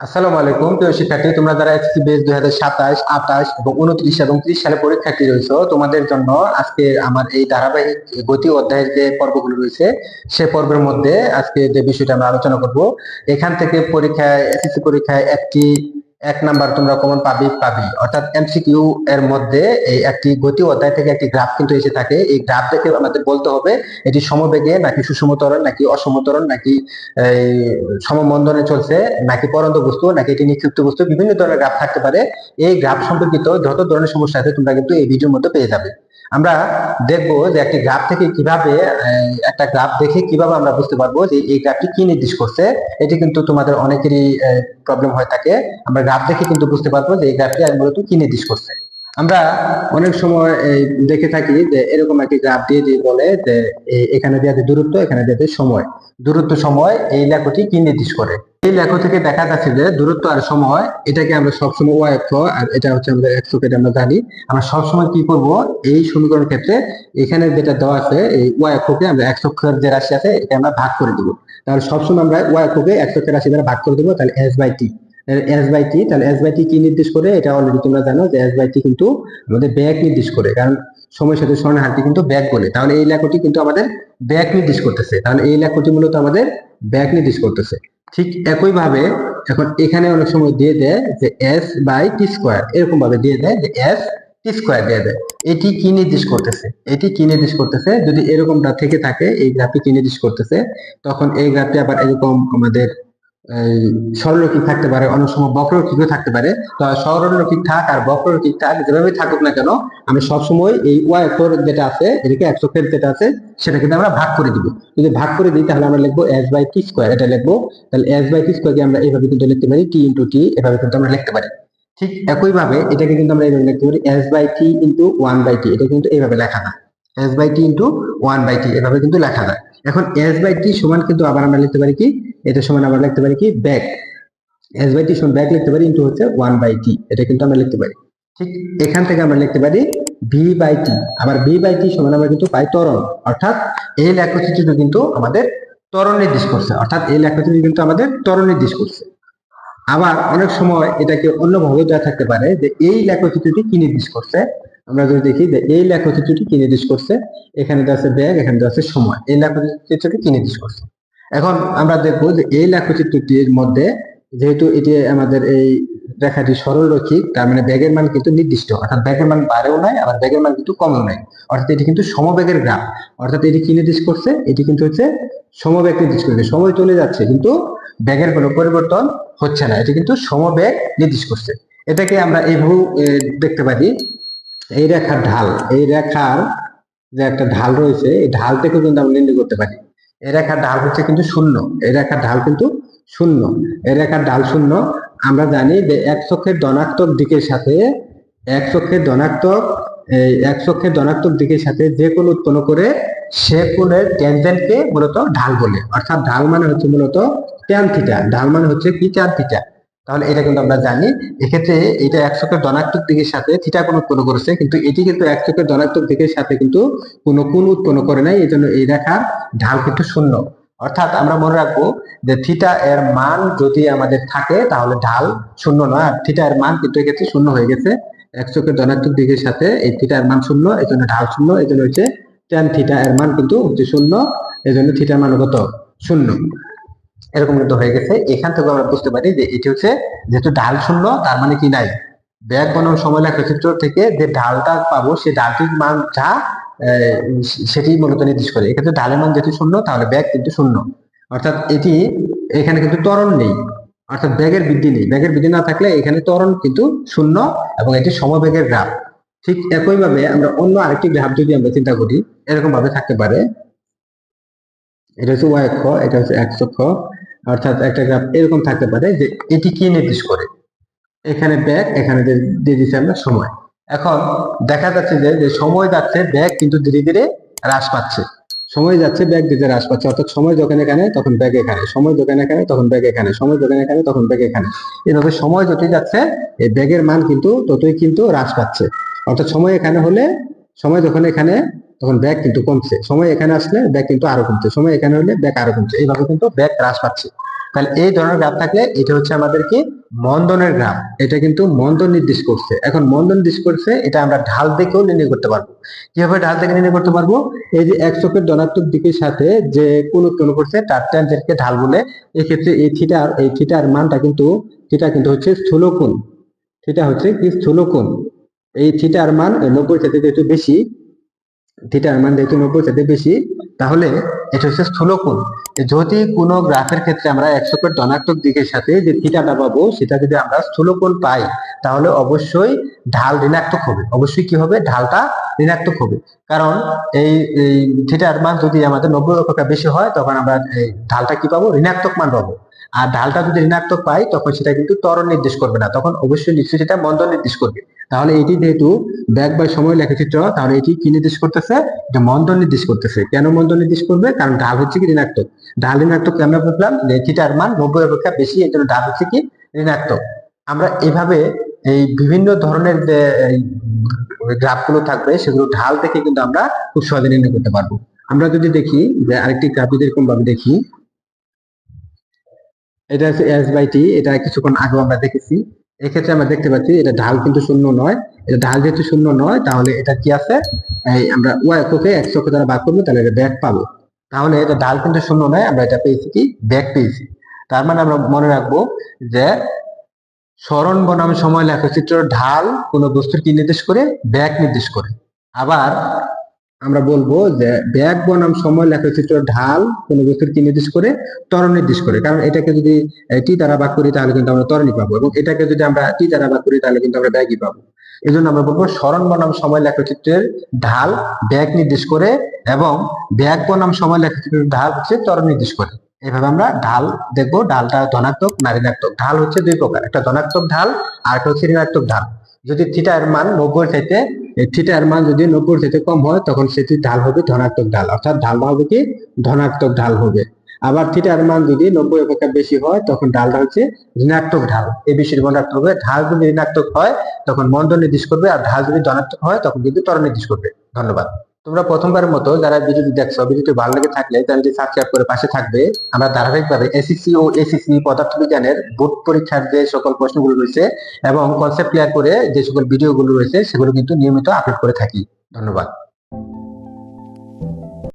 আসসালামু আলাইকুম প্রিয় শিক্ষার্থী, তোমরা যারা এসএসসি বেস 2027, 28 এবং 29 এবং 30 সালে পরীক্ষার্থী রয়েছে, তোমাদের জন্য আজকে আমার এই ধারাবাহিক গতি অধ্যায়ের যে পর্বগুলো রয়েছে সে পর্বের মধ্যে আজকে যে বিষয়টা আমরা আলোচনা করব। এখান থেকে পরীক্ষায় এসএসসি পরীক্ষায় একটি 1 নাম্বার তোমরা কমন পাবি অর্থাৎ এমসিকিউ এর মধ্যে এই একটি গতি অধ্যায় থেকে একটি গ্রাফ কিন্তু এসে থাকে। এই গ্রাফ দেখে আমাদের বলতে হবে এটি সমবেগে নাকি সুষম ত্বরণ নাকি অসম ত্বরণ নাকি এই সমমন্দনে চলছে নাকি পরন্ত বস্তু নাকি এটি নিক্ষিপ্ত বস্তু, বিভিন্ন ধরনের গ্রাফ থাকতে পারে। এই গ্রাফ সম্পর্কিত যত ধরনের সমস্যা আছে তোমরা কিন্তু এই ভিডিওর মধ্যে পেয়ে যাবে। আমরা দেখবো যে একটি গ্রাফ থেকে কিভাবে একটা গ্রাফ দেখে কিভাবে আমরা বুঝতে পারবো যে এই গ্রাফটি কি নির্দেশ করছে। এটি কিন্তু তোমাদের অনেকেরই প্রবলেম হয়ে থাকে। আমরা গ্রাফ দেখে কিন্তু বুঝতে পারবো যে এই গ্রাফটি মূলত কি নির্দেশ করছে। আমরা অনেক সময় দেখে থাকি যে এরকম একটি গ্রাফ দিয়ে বলে যে এখানে দেওয়া আছে দূরত্ব, এখানে দেওয়া আছে সময়। দূরত্ব সময় এই লেখটি কি নির্দেশ করে। এই লেখ থেকে দেখা যাচ্ছে যে দূরত্ব আর সময় এটাকে আমরা সবসময় ওয়াই অক্ষ আর এটা হচ্ছে আমাদের এক্স অক্ষ, এটা আমরা জানি। আমরা সবসময় কি করব, এই সমীকরণ ক্ষেত্রে এখানে যেটা দেওয়া আছে এই ওয়াই অক্ষকে আমরা এক্স অক্ষের যে রাশি আছে এটা আমরা ভাগ করে দিব। তাহলে সবসময় আমরা ওয়াই অক্ষকে এক্স অক্ষের রাশি দ্বারা ভাগ করে দেবো। তাহলে এস বাই টি, তাহলে এস বাই টি কি নির্দেশ করে এটা অলরেডি তোমরা জানো যে এস বাই টি কিন্তু আমাদের ব্যাক নির্দেশ করে, কারণ সময়ের সাথে স্মরণের হারটি কিন্তু ব্যাক বলে। তাহলে এই লেখটি কিন্তু আমাদের ব্যাক নির্দেশ করতেছে। তাহলে এই লেখটি মূলত আমাদের ব্যাক নির্দেশ করতেছে। ঠিক একই ভাবে এখন এখানে অনেক সময় দিয়ে দেয় যে এস বাই টি স্কোয়ার, এরকম ভাবে দিয়ে দেয় যে এস টি স্কোয়ার দিয়ে দেয়। এটি কি নির্দেশ করতেছে, এটি কি নির্দেশ করতেছে, যদি এরকমটা থেকে থাকে এই গ্রাফটি কি নির্দেশ করতেছে, তখন এই গ্রাফটি আবার এরকম আমাদের সরলরৈখিক থাকতে পারে, অনেক সময় বক্ররৈখিকও থাকতে পারে। তো সরলরৈখিক থাক আর বক্ররৈখিক থাক, যেভাবে থাকুক না কেন আমরা সবসময় এই ওয়াই অক্ষর যেটা আছে এদিকে এক্স অক্ষের যেটা আছে সেটা কিন্তু আমরা ভাগ করে দিব। যদি ভাগ করে দিই তাহলে আমরা লিখবো এস বাই টি স্কোয়ার, এটা লিখবো। তাহলে এস বাই টি স্কোয়ারকে আমরা এইভাবে কিন্তু লিখতে পারি টি ইন্টু টি, এভাবে কিন্তু আমরা লিখতে পারি। ঠিক একই ভাবে এটাকে কিন্তু আমরা এইভাবে লিখতে পারি S by T into one by T, এটা কিন্তু এইভাবে লেখা যায় S by T into one by T, এভাবে কিন্তু লেখা যায়। এখন এস বাই টি সমান কিন্তু আবার আমরা লিখতে পারি কি, এটা সমান আমরা লিখতে পারি কি ব্যাক, এস বাই টি সমান ব্যাক লিখতে পারি ইন্টু হচ্ছে ওয়ান বাই টি, এটা কিন্তু আমরা লিখতে পারি। ঠিক এখান থেকে আমরা লিখতে পারি ভি বাই টি, আবার ভি বাই টি সমান আমরা কিন্তু পাই ত্বরণ, অর্থাৎ এই লেখচিত্রটি কিন্তু আমাদের ত্বরণ নির্দেশ করছে, অর্থাৎ এই লেখচিত্রটি কিন্তু আমাদের ত্বরণ নির্দেশ করছে। আবার অনেক সময় এটাকে অন্যভাবে দেওয়া থাকতে পারে যে এই লেখচিত্রটি কি নির্দেশ করছে। আমরা যদি দেখি যে এই লেখচিত্রটি কি নির্দেশ করছে, এখানে দেওয়া আছে ব্যাগ, এখানে দেওয়া আছে সময়, এই লেখচিত্রটি কি নির্দেশ করছে। এখন আমরা দেখবো যে এই লেখচিত্রটির মধ্যে যেহেতু এটি আমাদের এই রেখাটি সরলরৈখিক, তার মানে ব্যাগের মান কিন্তু নির্দিষ্ট, অর্থাৎ ব্যাগের মান বাড়েও নাই আবার ব্যাগের মান কিন্তু কমেও নাই, অর্থাৎ এটি কিন্তু সমবেগের গ্রাফ। অর্থাৎ এটি কি নির্দেশ করছে, এটি কিন্তু হচ্ছে সমবেগ নির্দেশ করছে। সময় চলে যাচ্ছে কিন্তু ব্যাগের কোনো পরিবর্তন হচ্ছে না, এটি কিন্তু সমবেগ নির্দেশ করছে। এটাকে আমরা এইভাবে দেখতে পারি, এই রেখার ঢাল, এই রেখার যে একটা ঢাল রয়েছে এই ঢাল থেকে কিন্তু আমরা নির্ণয় করতে পারি। এই রেখার ঢাল হচ্ছে কিন্তু শূন্য, এই রেখার ঢাল কিন্তু শূন্য, এই রেখার ঢাল শূন্য। আমরা জানি যে এক্স অক্ষের ধনাত্মক দিকের সাথে এক্স অক্ষের ধনাত্মক এক্স অক্ষের ধনাত্মক দিকের সাথে যে কোণ উৎপন্ন করে সে কোণের ট্যানজেন্টকে মূলত ঢাল বলে, অর্থাৎ ঢাল মানে হচ্ছে মূলত ট্যান থিটা, ঢাল মানে হচ্ছে কি ট্যান থিটা। তাহলে এটা কিন্তু আমরা জানি। এক্ষেত্রে এটা এক চোখের ধনাত্মক দিকের সাথে থিটা কোণ উৎপন্ন করেছে, কিন্তু এটি কিন্তু এক চোখের ধনাত্মক দিকের সাথে কিন্তু কোনো কোণ উৎপন্ন করে নাই, এই জন্য এই রেখার ঢাল কিন্তু শূন্য। অর্থাৎ আমরা মনে রাখবো যে থিটা এর মান যদি আমাদের থাকে তাহলে ঢাল শূন্য নয়, আর থিটা এর মান কিন্তু এক্ষেত্রে শূন্য হয়ে গেছে। এক চোখের ধনাত্মক দিকের সাথে এই থিটা এর মান শূন্য, এই জন্য ঢাল শূন্য, এই জন্য হচ্ছে ট্যান থিটা এর মান কিন্তু হচ্ছে শূন্য, এই জন্য থিটার মান কত শূন্য, এরকম কিন্তু হয়ে গেছে। এখান থেকে আমরা বুঝতে পারি যে এটি হচ্ছে যেহেতু ঢাল শূন্য তার মানে কি নাই, ব্যাগ বনাম সময় লেখচিত্র থেকে যে ঢালটা পাবো সেই ঢালটির মান যা সেটি মূলত নির্দেশ করে। এক্ষেত্রে ঢালের মান যেহেতু শূন্য তাহলে ব্যাগ কিন্তু শূন্য, অর্থাৎ এটি এখানে কিন্তু ত্বরণ নেই, অর্থাৎ ব্যাগের বৃদ্ধি নেই। ব্যাগের বৃদ্ধি না থাকলে এখানে ত্বরণ কিন্তু শূন্য এবং এটি সমবেগের গ্রাফ। ঠিক একইভাবে আমরা অন্য আরেকটি গ্রাফ যদি আমরা চিন্তা করি, এরকম ভাবে থাকতে পারে, এটা হচ্ছে ওয়াই অক্ষ, এটা হচ্ছে এক্স অক্ষ, অর্থাৎ একটা গ্রাফ এরকম থাকতে পারে যে এটি কি নির্দেশ করে, এখানে ব্যাগ, এখানে দিয়ে দিচ্ছি আমরা সময়। এখন দেখা যাচ্ছে যে সময় যাচ্ছে ব্যাগ কিন্তু ধীরে ধীরে হ্রাস পাচ্ছে, সময় যাচ্ছে ব্যাগ ধীরে হ্রাস পাচ্ছে, অর্থাৎ সময় যখন এখানে তখন ব্যাগ এখানে, সময় যখন এখানে তখন ব্যাগ এখানে, সময় যখন এখানে তখন ব্যাগ এখানে। এভাবে সময় যতই যাচ্ছে এই ব্যাগের মান কিন্তু ততই কিন্তু হ্রাস পাচ্ছে। অর্থাৎ সময় এখানে হলে, সময় যখন এখানে তখন ব্যাগ কিন্তু কমছে, সময় এখানে আসলে ব্যাগ কিন্তু আরো কমছে, সময় এখানে হলে ব্যাগ আরো কমছে, এইভাবে কিন্তু ব্যাগ হ্রাস পাচ্ছে। তাহলে এই ধরনের গ্রাফ থাকলে এটা হচ্ছে আমাদের কি মন্দনের গ্রাফ, এটা কিন্তু মন্দন নির্দেশ করছে। এখন মন্দন নির্দেশ করছে, এটা আমরা ঢাল দেখেও নির্ণয় করতে পারবো। কিভাবে ঢাল থেকে নির্ণয় করতে পারবো? এই যে এক চোখের ধনাত্মক দিকের সাথে যে কোন উৎপন্ন করছে তার ট্যানজেন্টকে ঢাল বলে। এক্ষেত্রে এই থিটার মানটা কিন্তু থিটা কিন্তু হচ্ছে স্থূলকোণ, থিটা হচ্ছে কি স্থূলকোণ। এই থিটার মান 90 থেকে যেহেতু বেশি, থিটার মান যেহেতু 90 থেকে বেশি, তাহলে এটা হচ্ছে স্থূলকোণ। যদি কোনো গ্রাফের ক্ষেত্রে আমরা এক চোখের ধনাত্মক দিকের সাথে যে থিটাটা পাবো সেটা যদি আমরা স্থূলকোণ পাই, তাহলে অবশ্যই ঢাল ঋণাত্মক হবে। অবশ্যই কি হবে? ঢালটা ঋণাত্মক হবে। কারণ এই থিটার মান যদি আমাদের 90 অপেক্ষা বেশি হয়, তখন আমরা এই ঢালটা কি পাবো? ঋণাত্মক মান পাবো। আর ঢালটা যদি ঋণাত্মক পাই, তখন সেটা কিন্তু ত্বরণ নির্দেশ করবে না, তখন অবশ্যই নিশ্চয়ই সেটা মন্দন নির্দেশ করবে। তাহলে এটি যেহেতু ব্যাক বাই সময় লেখচিত্র, তাহলে এটি কি নির্দেশ করতেছে? এটা মন্দন নির্দেশ করতেছে। কেন মন্দন নির্দেশ করবে? কারণ ঢাল হচ্ছে কি ঋণাত্মক। ঢাল ঋণাত্মক আমরা বুঝলাম যে থিটার মান 90 অপেক্ষা বেশি, এর জন্য ঢাল হচ্ছে কি ঋণাত্মক। আমরা এভাবে এই বিভিন্ন ধরনের যে গ্রাফ গুলো থাকবে সেগুলো ঢাল থেকে কিন্তু আমরা খুব সহজে নির্ণয় করতে পারবো। আমরা যদি দেখি যে আরেকটি গ্রাফ এরকম ভাবে দেখি, এটা হচ্ছে এস বাই টি, এটা কিছুক্ষণ আগে আমরা দেখেছি। এক্ষেত্রে আমরা দেখতে পাচ্ছি এটা ঢাল কিন্তু শূন্য নয়। এটা ঢাল যেহেতু শূন্য নয়, তাহলে এটা কি আছে? এই আমরা ওয়াই এককে x অক্ষ দ্বারা ভাগ করবো, তাহলে এটা ব্যাক পাবো। তাহলে এটা ঢাল কিন্তু শূন্য নয়, আমরা এটা পেয়েছি কি ব্যাক পেয়েছি। তার মানে আমরা মনে রাখবো যে সরণ বনাম সময় লেখচিত্র ঢাল কোন বস্তুর কি নির্দেশ করে? ব্যাক নির্দেশ করে। আবার আমরা বলবো যে ব্যাক বনাম সময় লেখচিত্র ঢাল কোন বস্তুর কি নির্দেশ করে? ত্বরণ নির্দেশ করে। কারণ এটাকে যদি টি দ্বারা ভাগ করি তাহলে কিন্তু আমরা ত্বরণই পাবো, এবং এটাকে যদি আমরা টি দ্বারা ভাগ করি তাহলে কিন্তু আমরা ব্যাকই পাবো। এই জন্য আমরা বলবো সরণ বনাম সময় লেখচিত্রের ঢাল ব্যাক নির্দেশ করে, এবং ব্যাক বনাম সময় লেখচিত্রের ঢাল হচ্ছে ত্বরণ নির্দেশ করে। এভাবে আমরা ঢাল দেখবো, ঢালটা ধনাত্মক না ঋণাত্মক। ঢাল হচ্ছে দুই প্রকার, একটা ধনাত্মক ঢাল আর একটা হচ্ছে ঋণাত্মক ঢাল। যদি থিটার মান 90 চাইতে থিটার মান যদি 90 থেকে কম হয়, তখন সেটি ঢাল হবে ধনাত্মক ঢাল, অর্থাৎ ঢালটা হবে কি ধনাত্মক ঢাল হবে। আবার থিটার মান যদি 90 অপেক্ষা বেশি হয়, তখন ঢালটা হচ্ছে ঋণাত্মক ঢাল। এই বিষয়টি মনে রাখতে হবে। ঢাল যদি ঋণাত্মক হয় তখন মন্দন নির্দেশ করবে, আর ঢাল যদি ধনাত্মক হয় তখন কিন্তু ত্বরণ নির্দেশ করবে। ধন্যবাদ। তোমরা প্রথমবারের মতো যারা ভিডিওটি দেখছো, ভিডিওটি ভালো লেগে থাকলে চ্যানেলটি সাবস্ক্রাইব করে পাশে থাকবে। আমরা ধারাবাহিকভাবে এসএসসি ও এসএসসি পদার্থবিজ্ঞানের বোর্ড পরীক্ষার যে সকল প্রশ্নগুলো রয়েছে এবং কনসেপ্ট ক্লিয়ার করে যে সকল ভিডিওগুলো রয়েছে সেগুলো কিন্তু নিয়মিত আপলোড করে থাকি। ধন্যবাদ।